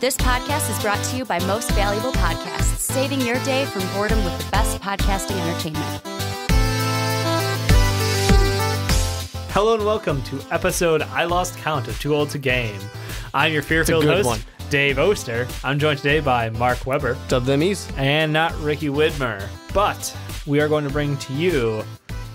This podcast is brought to you by Most Valuable Podcasts, saving your day from boredom with the best podcasting entertainment. Hello and welcome to episode I Lost Count of Too Old to Game. I'm your fear-filled host, Dave Oster. I'm joined today by Mark Weber. Dub them ease. And not Ricky Widmer. But we are going to bring to you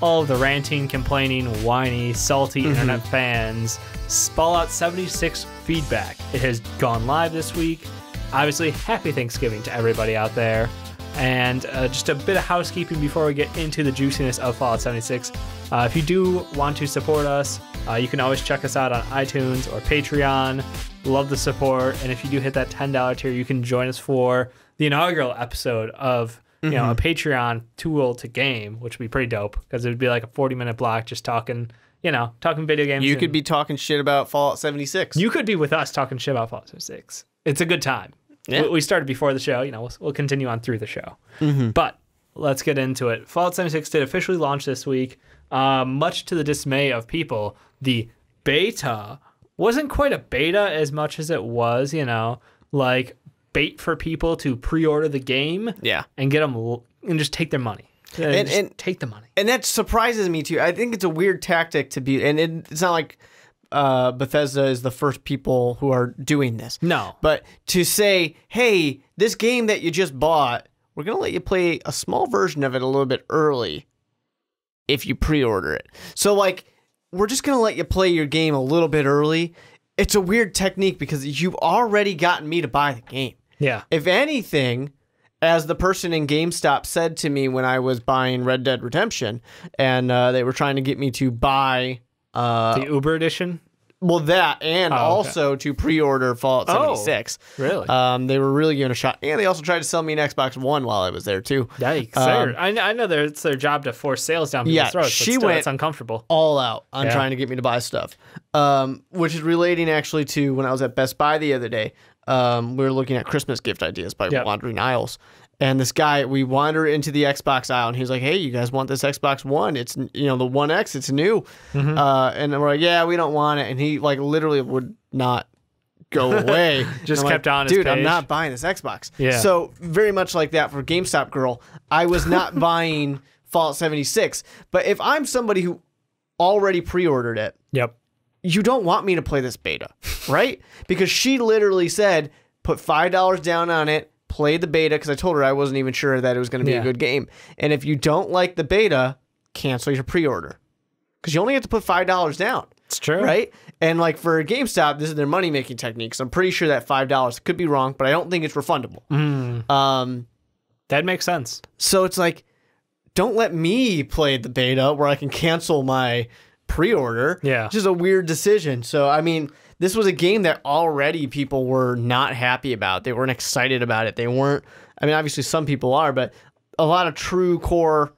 all of the ranting, complaining, whiny, salty internet fans' Fallout 76 feedback. It has gone live this week. Obviously, happy Thanksgiving to everybody out there. And just a bit of housekeeping before we get into the juiciness of Fallout 76. If you do want to support us, you can always check us out on iTunes or Patreon. Love the support. And if you do hit that $10 tier, you can join us for the inaugural episode of a Patreon Too Old to Game, which would be pretty dope because it would be like a 40-minute block just talking video games. You could be talking shit about Fallout 76. You could be with us talking shit about Fallout 76. It's a good time. Yeah. We started before the show. We'll continue on through the show. But let's get into it. Fallout 76 did officially launch this week. Much to the dismay of people, the beta wasn't quite a beta as much as it was, like bait for people to pre-order the game. Yeah. And get them and just take their money. And take the money. And that surprises me too. I think it's a weird tactic to be, and it's not like Bethesda is the first people who are doing this. No. But to say, hey, this game that you just bought, we're going to let you play a small version of it a little bit early if you pre-order it. So, we're just going to let you play your game a little bit early. It's a weird technique because you've already gotten me to buy the game. Yeah. If anything, as the person in GameStop said to me when I was buying Red Dead Redemption, and they were trying to get me to buy the Uber edition? Well, that, and also to pre-order Fallout 76. Really? They were really giving a shot. And they also tried to sell me an Xbox One while I was there, too. Yikes. I know it's their job to force sales down people's throats, but still, it's uncomfortable. All out on trying to get me to buy stuff, which is relating actually to when I was at Best Buy the other day. We were looking at Christmas gift ideas by wandering aisles. And this guy, we wandered into the Xbox aisle, and he was like, hey, you guys want this Xbox One? It's, the One X, it's new. And we're like, yeah, we don't want it. And he, literally would not go away. Just kept on his dude, page. I'm not buying this Xbox. Yeah. So, very much like that for GameStop Girl, I was not buying Fallout 76. But if I'm somebody who already pre-ordered it, you don't want me to play this beta, right? Because she literally said, put $5 down on it, play the beta, because I told her I wasn't even sure that it was going to be a good game. And if you don't like the beta, cancel your pre-order. Because you only have to put $5 down. It's true. Right? And for GameStop, this is their money-making technique. So I'm pretty sure that $5, could be wrong, but I don't think it's refundable. That makes sense. So it's don't let me play the beta where I can cancel my pre-order. Yeah. Which is a weird decision. So, this was a game that already people were not happy about. They weren't excited about it. They weren't, obviously some people are, but a lot of true core,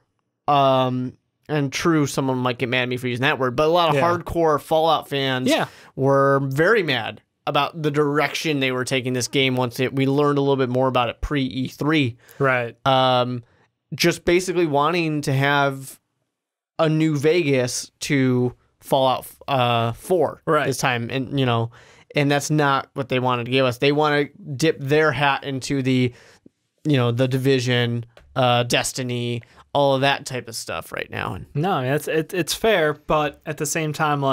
and true, someone might get mad at me for using that word, but a lot of hardcore Fallout fans were very mad about the direction they were taking this game once we learned a little bit more about it pre-E3. Right. Just basically wanting to have a New Vegas to Fallout 4 this time, and and that's not what they wanted to give us. They want to dip their hat into the the Division, Destiny, all of that type of stuff right now. No, it's fair, but at the same time,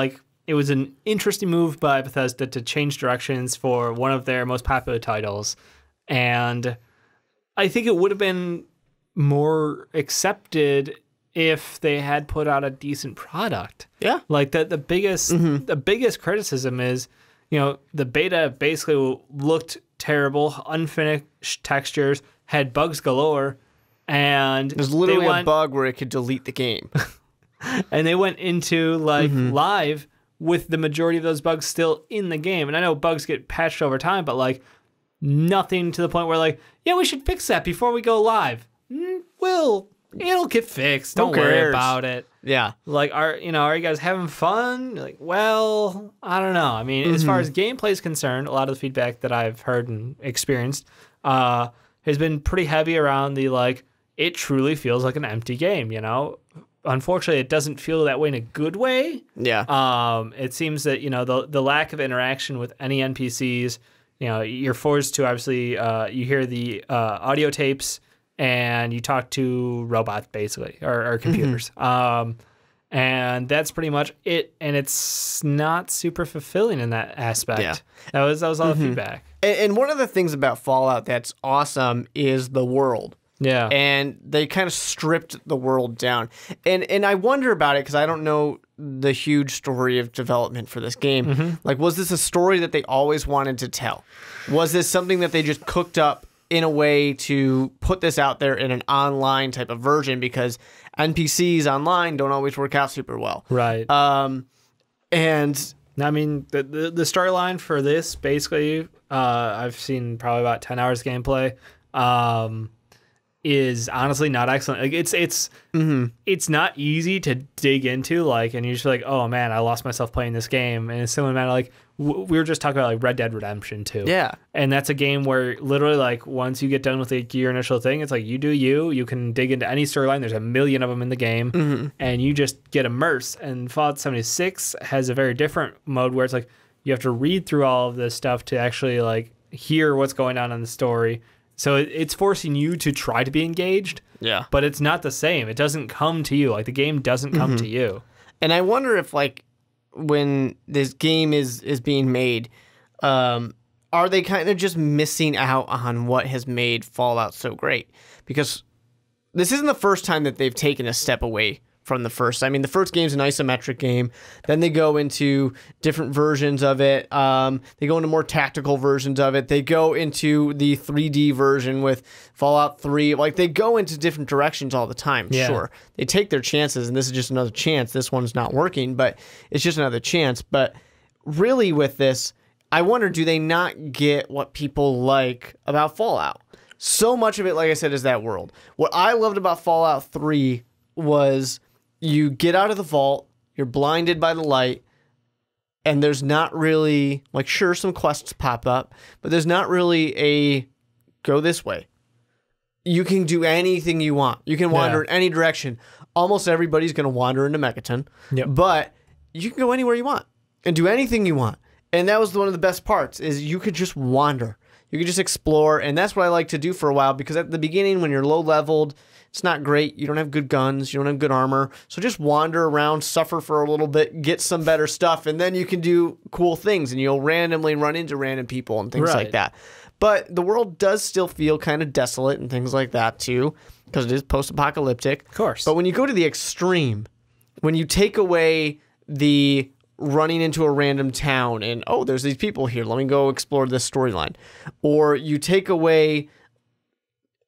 it was an interesting move by Bethesda to change directions for one of their most popular titles, and I think it would have been more accepted if they had put out a decent product. Yeah. The biggest criticism is, the beta basically looked terrible, unfinished textures, had bugs galore, and there's literally a bug where it could delete the game. And they went into live with the majority of those bugs still in the game. And I know bugs get patched over time, but nothing to the point where we should fix that before we go live. It'll get fixed. Don't worry about it. Yeah. Are you guys having fun? Well, I don't know. As far as gameplay is concerned, a lot of the feedback that I've heard and experienced has been pretty heavy around the it truly feels like an empty game, Unfortunately, it doesn't feel that way in a good way. Yeah. It seems that, the lack of interaction with any NPCs you're forced to obviously you hear the audio tapes and you talk to robots basically or computers. And that's pretty much it. And it's not super fulfilling in that aspect. Yeah. That was all the feedback. And one of the things about Fallout that's awesome is the world. Yeah. And they kind of stripped the world down. And I wonder about it because I don't know the huge story of development for this game. Like, was this a story that they always wanted to tell? Was this something that they just cooked up in a way to put this out there in an online type of version? Because NPCs online don't always work out super well. Right. And I mean, the storyline for this, basically, I've seen probably about 10 hours gameplay, is honestly not excellent. Like it's not easy to dig into, like, and you're just like, oh man, I lost myself playing this game. And it's similar matter, like we were just talking about like Red Dead Redemption 2. Yeah. And that's a game where literally like once you get done with your initial thing, it's like you do you can dig into any storyline. There's a million of them in the game and you just get immersed. And Fallout 76 has a very different mode where it's like you have to read through all of this stuff to actually like hear what's going on in the story. So it's forcing you to try to be engaged. Yeah. But it's not the same. It doesn't come to you. Like the game doesn't come to you. And I wonder if like when this game is being made, are they kind of just missing out on what has made Fallout so great? Because this isn't the first time that they've taken a step away from the first. I mean, the first game's an isometric game. Then they go into different versions of it. They go into more tactical versions of it. They go into the 3D version with Fallout 3. Like, they go into different directions all the time. Yeah. Sure. They take their chances, and this is just another chance. This one's not working, but it's just another chance. But really with this, I wonder, do they not get what people like about Fallout? So much of it, like I said, is that world. What I loved about Fallout 3 was you get out of the vault, you're blinded by the light, and there's not really, like, sure, some quests pop up, but there's not really a go this way. You can do anything you want. You can wander in any direction. Almost everybody's going to wander into Megaton, but you can go anywhere you want and do anything you want. And that was one of the best parts, is you could just wander. You could just explore, and that's what I like to do for a while, because at the beginning, when you're low-leveled, it's not great. You don't have good guns. You don't have good armor. So just wander around, suffer for a little bit, get some better stuff, and then you can do cool things, and you'll randomly run into random people and things like that. But the world does still feel kind of desolate and things like that, too, because it is post-apocalyptic. Of course. But when you go to the extreme, when you take away the running into a random town and, oh, there's these people here, let me go explore this storyline. Or you take away,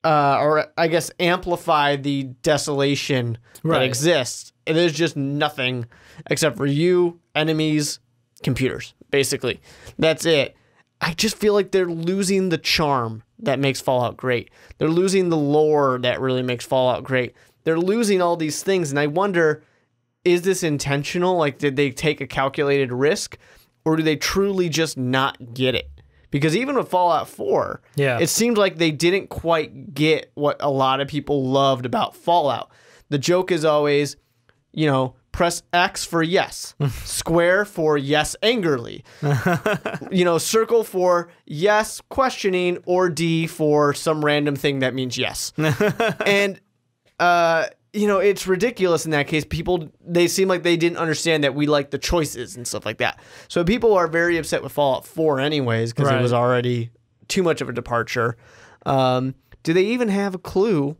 or I guess amplify the desolation that exists. And there's just nothing except for you, enemies, computers, basically. That's it. I just feel like they're losing the charm that makes Fallout great. They're losing the lore that really makes Fallout great. They're losing all these things, and I wonder, is this intentional? Like, did they take a calculated risk, or do they truly just not get it? Because even with Fallout 4, it seemed like they didn't quite get what a lot of people loved about Fallout. The joke is always, you know, press X for yes, square for yes angrily, you know, circle for yes questioning, or D for some random thing that means yes. And, you know, it's ridiculous in that case. People, they seem like they didn't understand that we like the choices and stuff like that. So people are very upset with Fallout 4 anyways, because it was already too much of a departure. Do they even have a clue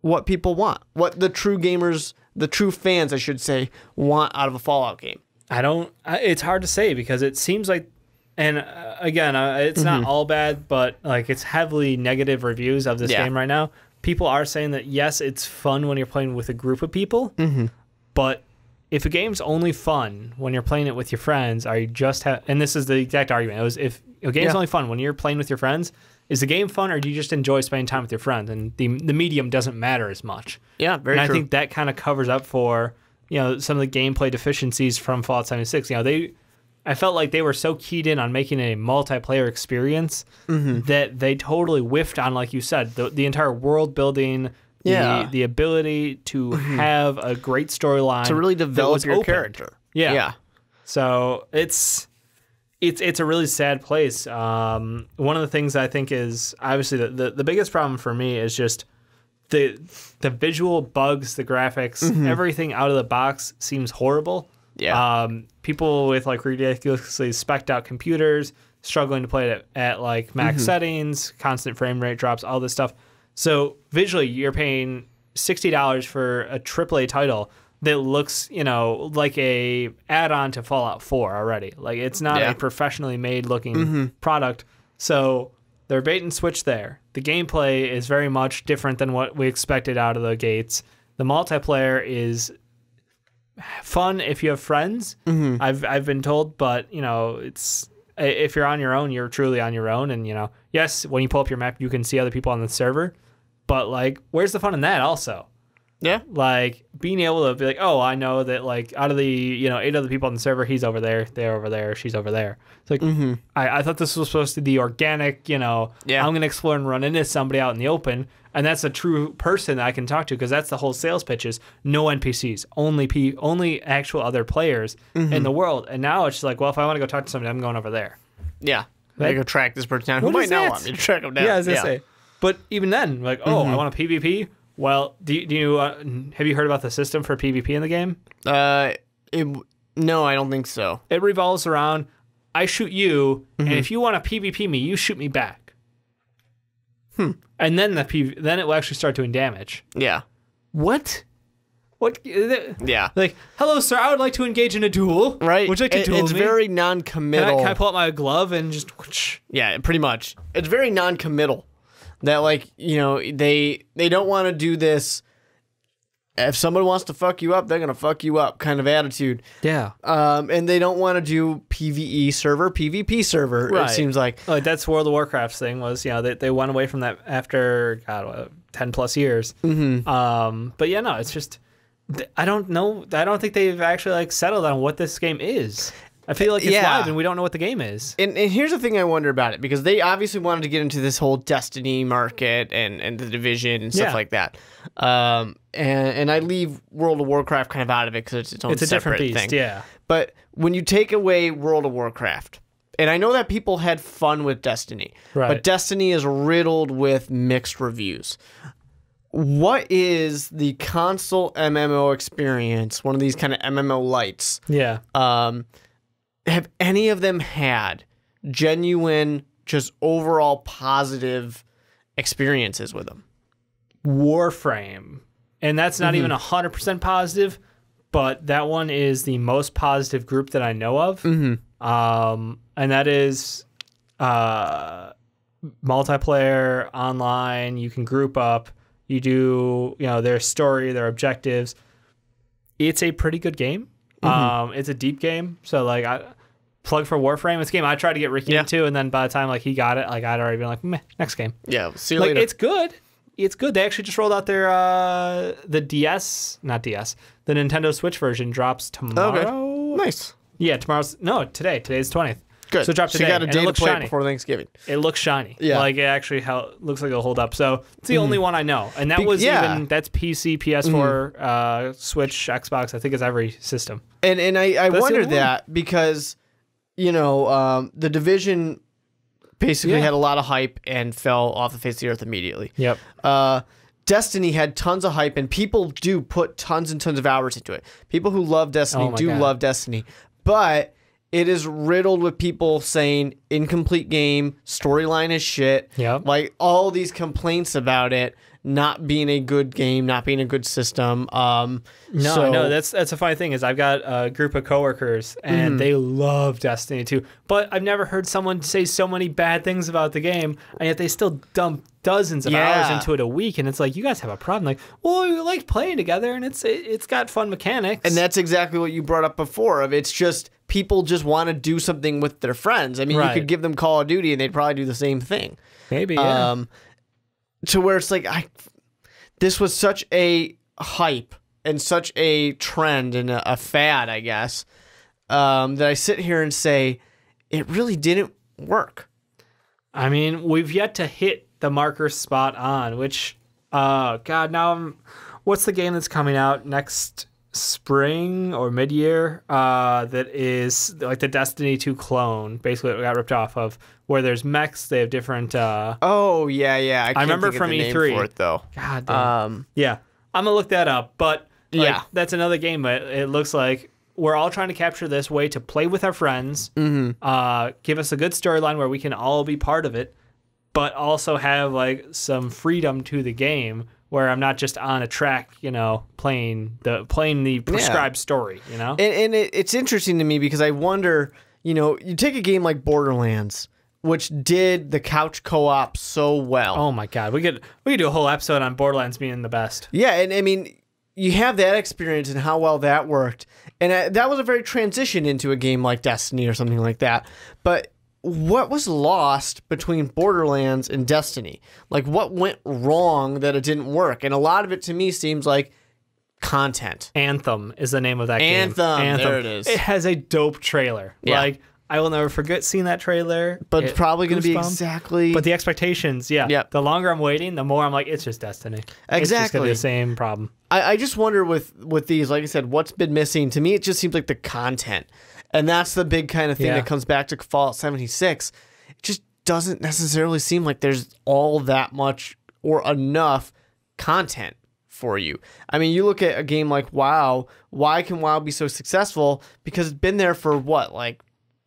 what people want? What the true gamers, the true fans, I should say, want out of a Fallout game? It's hard to say, because it seems like, and again, it's not all bad, but like it's heavily negative reviews of this game right now. People are saying that, yes, it's fun when you're playing with a group of people, but if a game's only fun when you're playing it with your friends, are you just and this is the exact argument. It was, if a game's only fun when you're playing with your friends, is the game fun, or do you just enjoy spending time with your friends? And the medium doesn't matter as much. Yeah, very true. And I think that kind of covers up for, you know, some of the gameplay deficiencies from Fallout 76. You know, I felt like they were so keyed in on making a multiplayer experience that they totally whiffed on, like you said, the entire world building, the ability to have a great storyline, to really develop your character. Yeah. So it's it's a really sad place. One of the things I think is obviously the biggest problem for me is just the visual bugs, the graphics, everything out of the box seems horrible. Yeah. People with like ridiculously spec'd out computers struggling to play it at like max settings, constant frame rate drops, all this stuff. So visually, you're paying $60 for a AAA title that looks, like a add-on to Fallout 4 already. Like it's not a professionally made looking product. So they're bait and switch there. The gameplay is very much different than what we expected out of the gates. The multiplayer is fun if you have friends. I've been told, but it's if you're on your own, you're truly on your own. And yes, when you pull up your map, you can see other people on the server. But like, where's the fun in that? Also, yeah, like being able to be like, oh, I know that like out of the 8 other people on the server, he's over there, they're over there, she's over there. It's like I thought this was supposed to be organic. I'm gonna explore and run into somebody out in the open. And that's a true person that I can talk to, because that's the whole sales pitch is no NPCs, only actual other players in the world. And now it's like, well, if I want to go talk to somebody, I'm going over there. Yeah. I go track this person down who might not want me to track them down. Yeah, I was going to say. But even then, like, I want a PvP. Well, do you have you heard about the system for PvP in the game? No, I don't think so. It revolves around, I shoot you, and if you want to PvP me, you shoot me back. And then then it will actually start doing damage. Yeah. What? Yeah. Like, hello, sir. I would like to engage in a duel. Right. Would you like to duel It's me? very non-committal. Can I pull out my glove and just? Whoosh? Yeah, pretty much. It's very non-committal. That like they don't want to do this. If somebody wants to fuck you up, they're gonna fuck you up kind of attitude. Yeah. And they don't want to do PvE server, PvP server. Right. It seems like. Like that's World of Warcraft's thing was, they went away from that after 10 plus years. But yeah, no, it's just I don't know. I don't think they've actually like settled on what this game is. I feel like it's live and we don't know what the game is. And here's the thing I wonder about it, because they obviously wanted to get into this whole Destiny market and the Division and stuff like that. And I leave World of Warcraft kind of out of it because it's its own a different beast, thing. yeah. But when you take away World of Warcraft, and I know that people had fun with Destiny, but Destiny is riddled with mixed reviews. What is the console MMO experience, one of these kind of MMO lights? Yeah. Have any of them had genuine, just overall positive experiences with them? Warframe. And that's not even 100% positive, but that one is the most positive group that I know of. And that is multiplayer, online, you can group up, you do, their story, their objectives. It's a pretty good game. It's a deep game. So like plug for Warframe. It's a game I tried to get Ricky into, and then by the time like he got it, like I'd already been like, meh, next game. Yeah, see you like later. it's good. It's good. They actually just rolled out their the Nintendo Switch version drops tomorrow. Okay. Nice. Yeah, today. Today's 20th. Good. So it dropped So today. you got a day to play shiny. it before Thanksgiving. It looks shiny. Yeah. Like it actually looks like it'll hold up. So it's the only one I know. And that that's PC, PS4, Switch, Xbox. I think it's every system. And I wonder that because, the Division basically had a lot of hype and fell off the face of the earth immediately. Yep. Destiny had tons of hype, and people do put tons and tons of hours into it. People who love Destiny love Destiny. But it is riddled with people saying incomplete game, storyline is shit. Yep. Like all these complaints about it not being a good game, not being a good system. No, that's a funny thing is I've got a group of coworkers and they love Destiny too. But I've never heard someone say so many bad things about the game, and yet they still dump dozens of hours into it a week. And it's like, you guys have a problem. Like, well, we like playing together, and it's got fun mechanics. And that's exactly what you brought up before. Of it's just people just want to do something with their friends. I mean, you could give them Call of Duty, and they'd probably do the same thing. Maybe, yeah. To where it's like, this was such a hype and such a trend and a fad, I guess, that I sit here and say, it really didn't work. I mean, we've yet to hit the marker spot on, which, God, now what's the game that's coming out next spring or mid-year that is like the Destiny 2 clone, basically it got ripped off of, where there's mechs, they have different oh yeah, I remember think of from the name E3 for it though. God damn. Yeah, I'm gonna look that up, but like, yeah, that's another game that it looks like we're all trying to capture this way to play with our friends, give us a good storyline where we can all be part of it, but also have like some freedom to the game where I'm not just on a track, playing the prescribed story, And it's interesting to me because I wonder, you take a game like Borderlands, which did the couch co-op so well. Oh my God, we could do a whole episode on Borderlands being the best. Yeah, and I mean, you have that experience and how well that worked, and that was a very transition into a game like Destiny or something like that. But what was lost between Borderlands and Destiny? Like, what went wrong that it didn't work? And a lot of it to me seems like content. Anthem is the name of that game. Anthem. There it is. It has a dope trailer. Yeah. Like, I will never forget seeing that trailer. But it's probably going to be goosebumps. exactly... But the expectations, yeah. Yep. The longer I'm waiting, the more I'm like, it's just Destiny. Exactly. It's just going to be the same problem. I just wonder with these, like I said, what's been missing? To me, it just seems like the content. And that's the big kind of thing that comes back to Fallout 76. It just doesn't necessarily seem like there's all that much or enough content for you. I mean, you look at a game like WoW. Why can WoW be so successful? Because it's been there for what, like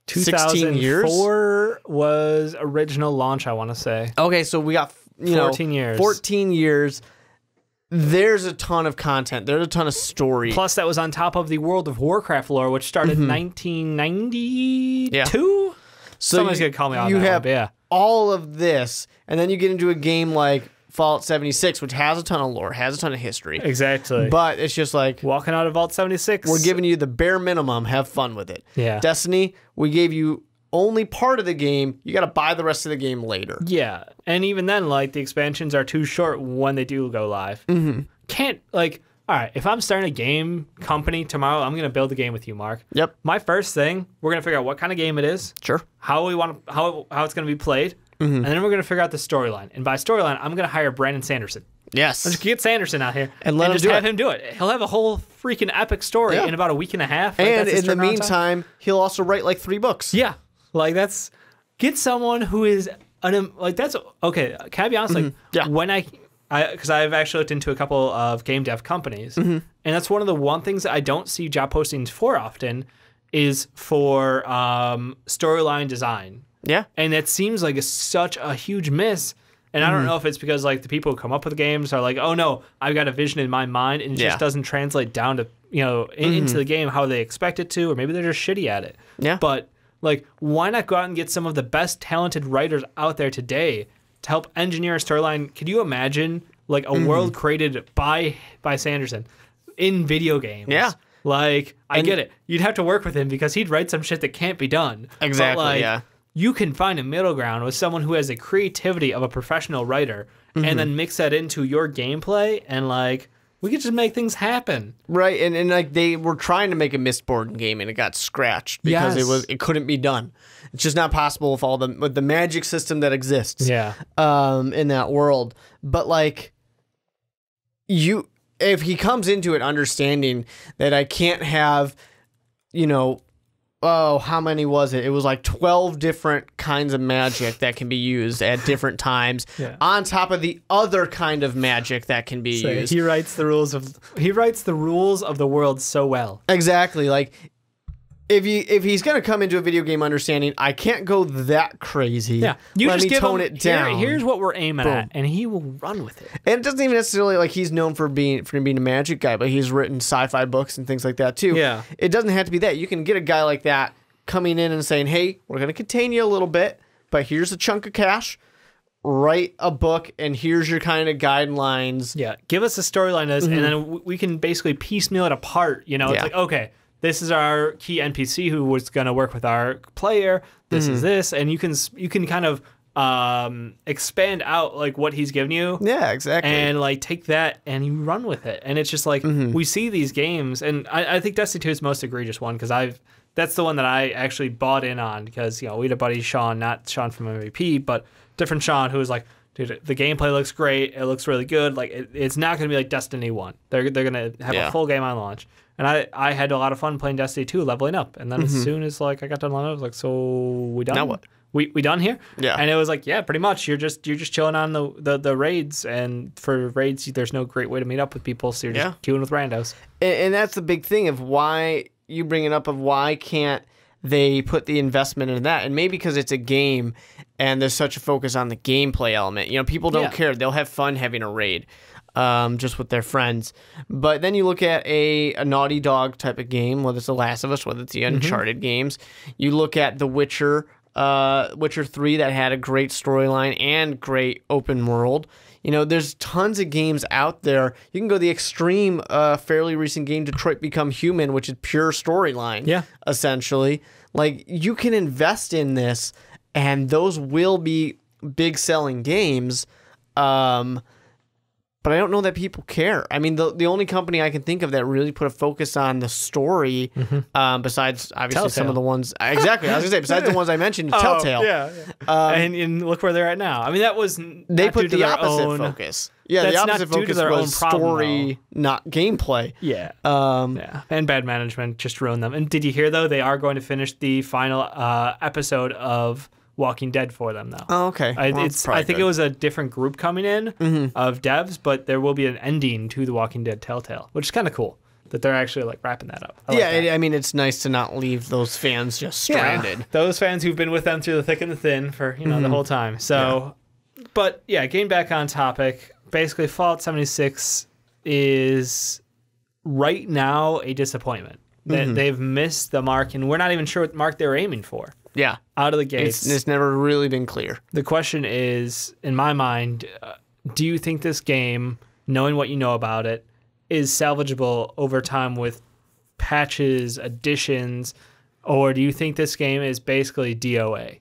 16 years? 2004 was original launch, I want to say. Okay, so we got 14 years. 14 years. There's a ton of content. There's a ton of story. Plus, that was on top of the World of Warcraft lore, which started in 1992? Yeah. So someone's going to call me on that have one, but yeah. all of this, and then you get into a game like Fallout 76, which has a ton of lore, has a ton of history. Exactly. But it's just like, walking out of Vault 76. we're giving you the bare minimum. Have fun with it. Yeah. Destiny, we gave you only part of the game. You got to buy the rest of the game later. Yeah. And even then, like, the expansions are too short when they do go live. Can't, like, all right, if I'm starting a game company tomorrow, I'm going to build a game with you, Mark. Yep. My first thing, we're going to figure out what kind of game it is. Sure. How it's going to be played. And then we're going to figure out the storyline. And by storyline, I'm going to hire Brandon Sanderson. Yes. Let's get Sanderson out here and let him just do have it. him do it. He'll have a whole freaking epic story in about a week and a half. And that's his in the turnaround meantime, he'll also write like 3 books. Yeah. Like, get someone who is, that's, okay, can I be honest? Like, when because I've actually looked into a couple of game dev companies, and that's one of the things that I don't see job postings for often is for storyline design. Yeah. And it seems like it's such a huge miss. And I don't know if it's because like the people who come up with the games are like, oh no, I've got a vision in my mind, and it just doesn't translate down to, into the game how they expect it to, or maybe they're just shitty at it. Yeah. But like, why not go out and get some of the best talented writers out there today to help engineer a storyline? Could you imagine like a world created by Sanderson in video games? Yeah. Like, I get it. You'd have to work with him because he'd write some shit that can't be done. Exactly, but, like, you can find a middle ground with someone who has the creativity of a professional writer and then mix that into your gameplay, and like, we could just make things happen. Right, and like they were trying to make a Mistborn game and it got scratched because it couldn't be done. It's just not possible with the magic system that exists. Yeah. In that world. But like, if he comes into it understanding that I can't have, how many was it? It was like 12 different kinds of magic that can be used at different times on top of the other kind of magic that can be used. He writes the rules of the world so well. Exactly. Like, if he's going to come into a video game understanding, I can't go that crazy. Yeah. Let me tone it down. Here's what we're aiming at, and he will run with it. And it doesn't even necessarily, like, he's known for being a magic guy, but he's written sci-fi books and things like that too. Yeah. It doesn't have to be that. You can get a guy like that coming in and saying, hey, we're going to contain you a little bit, but here's a chunk of cash. Write a book, and here's your kind of guidelines. Yeah. Give us a storyline, and then we can basically piecemeal it apart. It's like, okay, this is our key NPC who was going to work with our player. This is this, and you can kind of expand out like what he's given you. Yeah, exactly. And like take that and you run with it. And it's just like we see these games, and I think Destiny 2 is the most egregious one because that's the one that I actually bought in on because we had a buddy Sean, not Sean from MVP, but different Sean, who was like, dude, the gameplay looks great. It looks really good. Like it's not going to be like Destiny 1. They're going to have a full game on launch. And I had a lot of fun playing Destiny 2, leveling up. And then as soon as like I got done leveling up, I was like, so we done? Now what? We done here? Yeah. And it was like, yeah, pretty much. You're just chilling on the raids, and for raids, there's no great way to meet up with people, so you're just queuing with randos. And that's the big thing of why you bring it up of why can't they put the investment in that? And maybe because it's a game and there's such a focus on the gameplay element. You know, people don't care. They'll have fun having a raid just with their friends. But then you look at a Naughty Dog type of game, whether it's The Last of Us, whether it's the Uncharted games. You look at The Witcher, Witcher 3 that had a great storyline and great open world. You know, there's tons of games out there. You can go the extreme, fairly recent game, Detroit Become Human, which is pure storyline, essentially. Like, you can invest in this, and those will be big selling games. But I don't know that people care. I mean, the only company I can think of that really put a focus on the story, besides obviously Telltale. Some of the ones, exactly. I was gonna say besides the ones I mentioned, Telltale. And look where they're at now. I mean, that was they put the opposite focus. Yeah, that's the opposite not due to focus their own was problem, story, not gameplay. Yeah. And bad management just ruined them. And did you hear though? They are going to finish the final episode of Walking Dead for them though. Oh, okay. I think it was a different group coming in of devs, but there will be an ending to the Walking Dead Telltale, which is kind of cool that they're actually like wrapping that up. I mean, it's nice to not leave those fans just stranded. Those fans who've been with them through the thick and the thin for the whole time. So, but yeah, getting back on topic, basically Fallout 76 is right now a disappointment. They've missed the mark, and we're not even sure what mark they were aiming for. Yeah. Out of the gates. It's never really been clear. The question is, in my mind, do you think this game, knowing what you know about it, is salvageable over time with patches, additions, or do you think this game is basically DOA?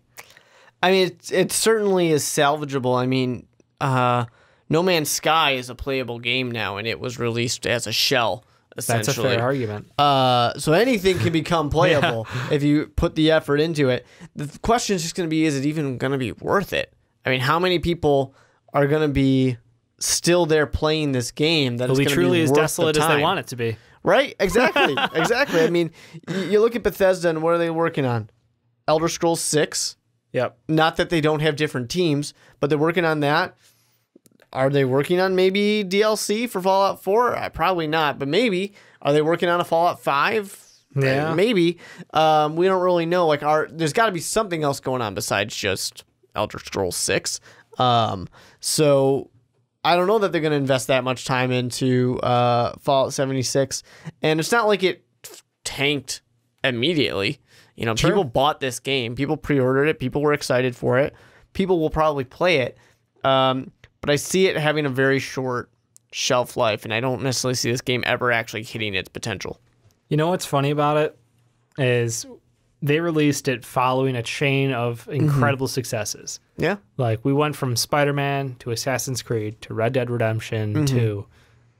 I mean, it certainly is salvageable. I mean, No Man's Sky is a playable game now, and it was released as a shell. That's a fair argument. So anything can become playable if you put the effort into it. The question is just going to be, is it even going to be worth it? I mean, how many people are going to be still there playing this game that is going to be truly as worth desolate the as they time? want it to be? Right? Exactly. Exactly. I mean, you look at Bethesda and what are they working on? Elder Scrolls 6. Yep. Not that they don't have different teams, but they're working on that. Are they working on maybe DLC for Fallout 4? Probably not, but maybe. Are they working on a Fallout 5? Yeah. Maybe. We don't really know. Like, there's got to be something else going on besides just Elder Scrolls 6. So I don't know that they're going to invest that much time into Fallout 76. And it's not like it tanked immediately. You know, people bought this game. People pre-ordered it. People were excited for it. People will probably play it. But I see it having a very short shelf life, and I don't necessarily see this game ever actually hitting its potential. You know what's funny about it is they released it following a chain of incredible successes. Yeah. Like, we went from Spider-Man to Assassin's Creed to Red Dead Redemption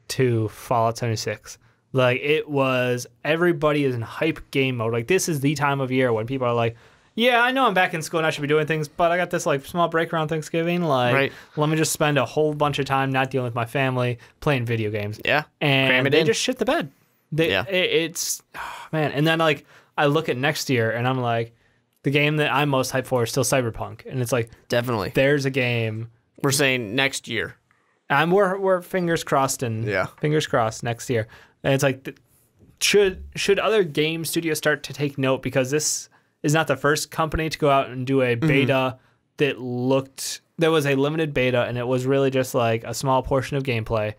to Fallout 76. Like, it was, everybody is in hype game mode. Like, this is the time of year when people are like, yeah, I know I'm back in school and I should be doing things, but I got this like small break around Thanksgiving. Like, let me just spend a whole bunch of time not dealing with my family, playing video games. Yeah, and they just shit the bed. It's man. And then like I look at next year and I'm like, the game that I'm most hyped for is still Cyberpunk, and it's like definitely there's a game. We're saying next year. We're fingers crossed fingers crossed next year. And it's like, should other game studios start to take note, because this is not the first company to go out and do a beta that was a limited beta, and it was really just like a small portion of gameplay,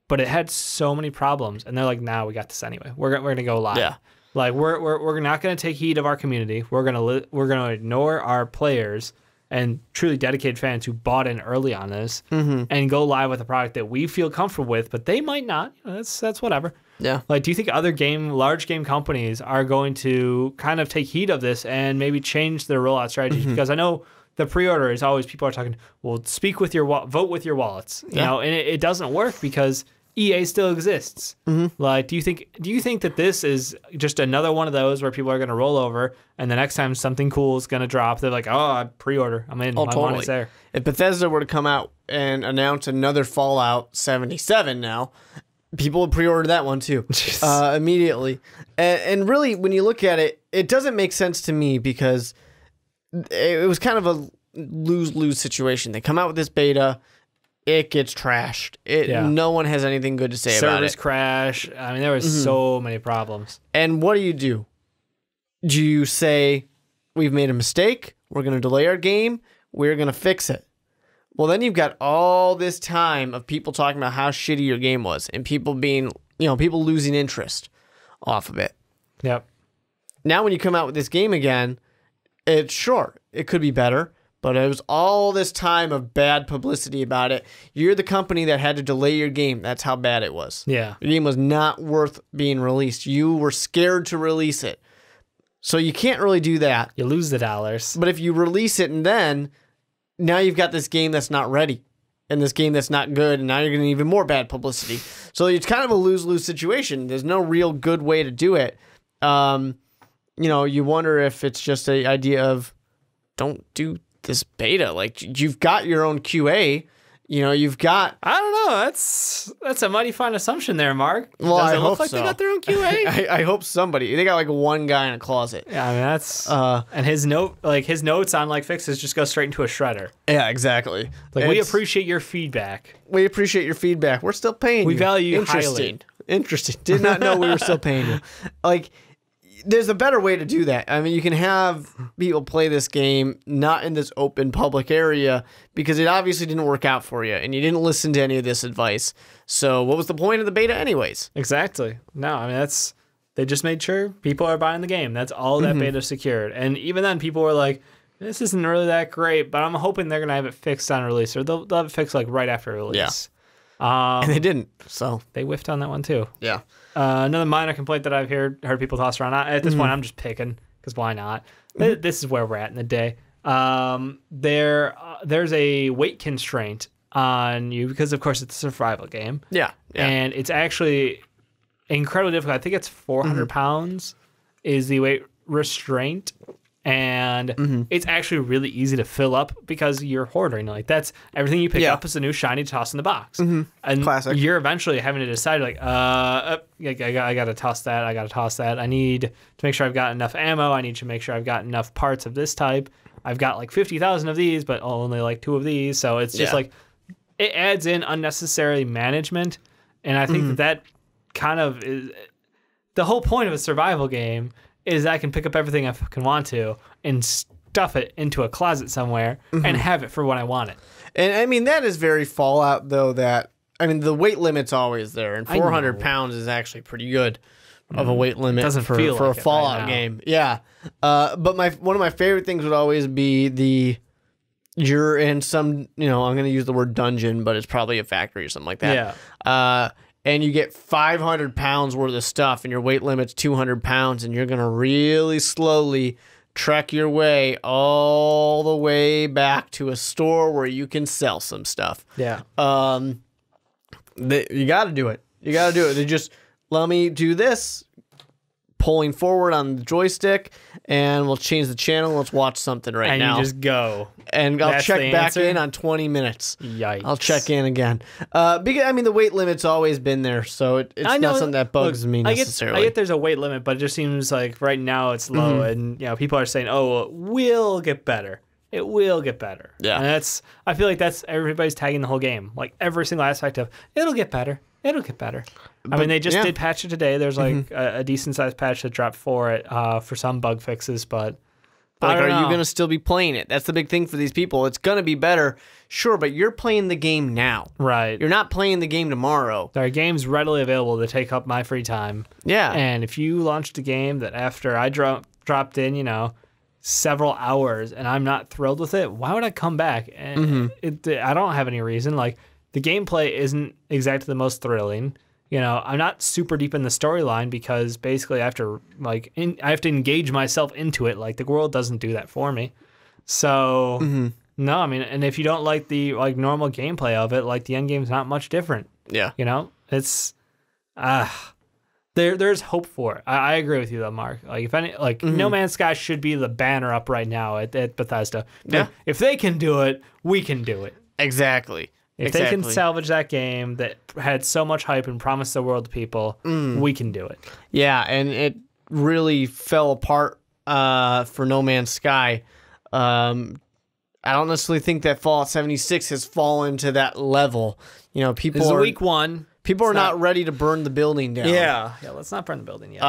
but it had so many problems, and they're like, nah, we got this anyway. We're gonna go live. Yeah. Like, we're not gonna take heed of our community. We're gonna ignore our players and truly dedicated fans who bought in early on this and go live with a product that we feel comfortable with, but they might not. You know, that's whatever. Yeah. Like, do you think other large game companies are going to kind of take heed of this and maybe change their rollout strategies? Because I know the pre-order is always, people are talking, well, vote with your wallets, you know, and it doesn't work because EA still exists. Like, do you think that this is just another one of those where people are going to roll over, and the next time something cool is going to drop, they're like, oh, I pre-order, I'm in, my money's there. If Bethesda were to come out and announce another Fallout 77 now, People would pre-order that one too immediately. And really, when you look at it, it doesn't make sense to me because it was kind of a lose-lose situation. They come out with this beta, it gets trashed. No one has anything good to say about it. Service crash. I mean, there was so many problems. And what do? Do you say, we've made a mistake, we're going to delay our game, we're going to fix it? Well, then you've got all this time of people talking about how shitty your game was and people being, people losing interest off of it. Yep. Now, when you come out with this game again, it could be better, but it was all this time of bad publicity about it. You're the company that had to delay your game. That's how bad it was. Yeah. Your game was not worth being released. You were scared to release it. So you can't really do that. You lose the dollars. But if you release it and then now you've got this game that's not ready and this game that's not good, and now you're getting even more bad publicity. So it's kind of a lose-lose situation. There's no real good way to do it. You wonder if it's just an idea of don't do this beta. Like, you've got your own QA. You've got... I don't know. That's a mighty fine assumption there, Mark. Well, Does I it look hope like so. they got their own QA? I hope somebody. They got like one guy in a closet. Yeah, I mean, that's... and his notes on fixes just go straight into a shredder. Yeah, exactly. We appreciate your feedback. We appreciate your feedback. We're still paying you. We value you highly. highly. Interesting. Did not know we were still paying you. There's a better way to do that. I mean, you can have people play this game not in this open public area because it obviously didn't work out for you and you didn't listen to any of this advice. So what was the point of the beta anyways? Exactly. No, I mean, they just made sure people are buying the game. That's all that beta secured. And even then, people were like, this isn't really that great, but I'm hoping they're going to have it fixed on release, or they'll have it fixed right after release. Yeah. And they didn't, so. They whiffed on that one too. Yeah. Another minor complaint that I've heard people toss around. At this point, I'm just picking because why not? This is where we're at in the day. There's a weight constraint on you because, of course, it's a survival game. Yeah. And it's actually incredibly difficult. I think it's 400 pounds is the weight restraint. And it's actually really easy to fill up because you're hoarding. Like, that's everything you pick up is a new shiny toss in the box. And classic. You're eventually having to decide, I got to toss that. I got to toss that. I need to make sure I've got enough ammo. I need to make sure I've got enough parts of this type. I've got 50,000 of these, but only 2 of these. So it's just it adds in unnecessary management. And I think that kind of is the whole point of a survival game. Is I can pick up everything I fucking want to and stuff it into a closet somewhere and have it for when I want it. And I mean, that is very Fallout, though, the weight limit's always there, and 400 pounds is actually pretty good of a weight limit for a Fallout game. Yeah. But one of my favorite things would always be you're in some, I'm going to use the word dungeon, but it's probably a factory or something like that. Yeah. And you get 500 pounds worth of stuff, and your weight limit's 200 pounds, and you're going to really slowly trek your way all the way back to a store where you can sell some stuff. Yeah. You got to do it. They just, let me do this, pulling forward on the joystick, and we'll change the channel. Let's watch something now. And you just go. And I'll check back in on 20 minutes. Yikes. I'll check in again. Because, the weight limit's always been there, so it's not something that bugs me necessarily. I get there's a weight limit, but it just seems like right now it's low, and people are saying, oh, it will get better. It will get better. Yeah. And I feel like that's everybody's tagging the whole game. Like every single aspect of, it'll get better. It'll get better. They just did patch it today. There's a decent sized patch that dropped for it for some bug fixes, but are you going to still be playing it? That's the big thing for these people. It's going to be better, sure, but you're playing the game now. Right. You're not playing the game tomorrow. There are games readily available to take up my free time. Yeah. And if you launched a game that after I dropped in, several hours and I'm not thrilled with it, why would I come back? And I don't have any reason. The gameplay isn't exactly the most thrilling. I'm not super deep in the storyline because basically I have to I have to engage myself into it. The world doesn't do that for me. So no, and if you don't like the normal gameplay of it, the end game's not much different. Yeah. It's there's hope for it. I agree with you though, Mark. If any No Man's Sky should be the banner up right now at Bethesda. Yeah. If they can do it, we can do it. Exactly. If they can salvage that game that had so much hype and promised the world to people, we can do it. Yeah, and it really fell apart for No Man's Sky. I don't necessarily think that Fallout 76 has fallen to that level. You know, people are week one. People are not ready to burn the building down. Yeah, let's not burn the building yet.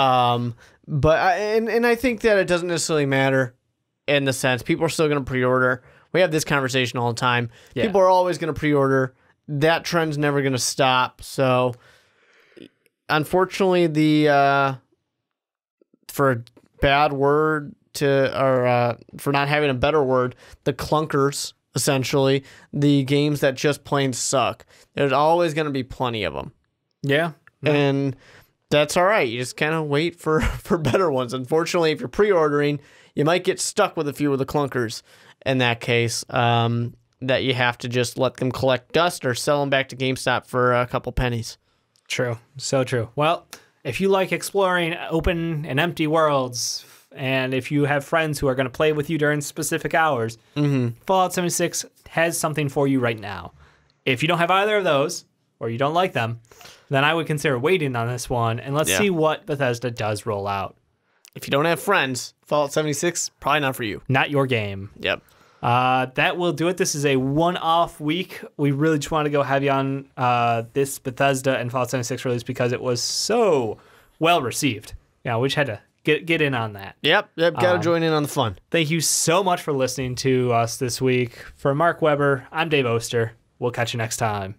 But I think that it doesn't necessarily matter in the sense people are still going to pre-order. We have this conversation all the time. Yeah. People are always going to pre-order. That trend's never going to stop. So, unfortunately, for a bad word for not having a better word, the clunkers, essentially, the games that just plain suck. There's always going to be plenty of them. Yeah. And that's all right. You just kind of wait for better ones. Unfortunately, if you're pre-ordering, you might get stuck with a few of the clunkers in that case, that you have to just let them collect dust or sell them back to GameStop for a couple pennies. True. So true. Well, if you like exploring open and empty worlds, and if you have friends who are going to play with you during specific hours, Fallout 76 has something for you right now. If you don't have either of those, or you don't like them, then I would consider waiting on this one, and let's see what Bethesda does roll out. If you don't have friends, Fallout 76, probably not for you. Not your game. Yep. That will do it. This is a one-off week. We really just want to go heavy on this Bethesda and Fallout 76 release because it was so well received. Yeah, we just had to get in on that. Yep, got to join in on the fun. Thank you so much for listening to us this week. For Mark Weber, I'm Dave Oster. We'll catch you next time.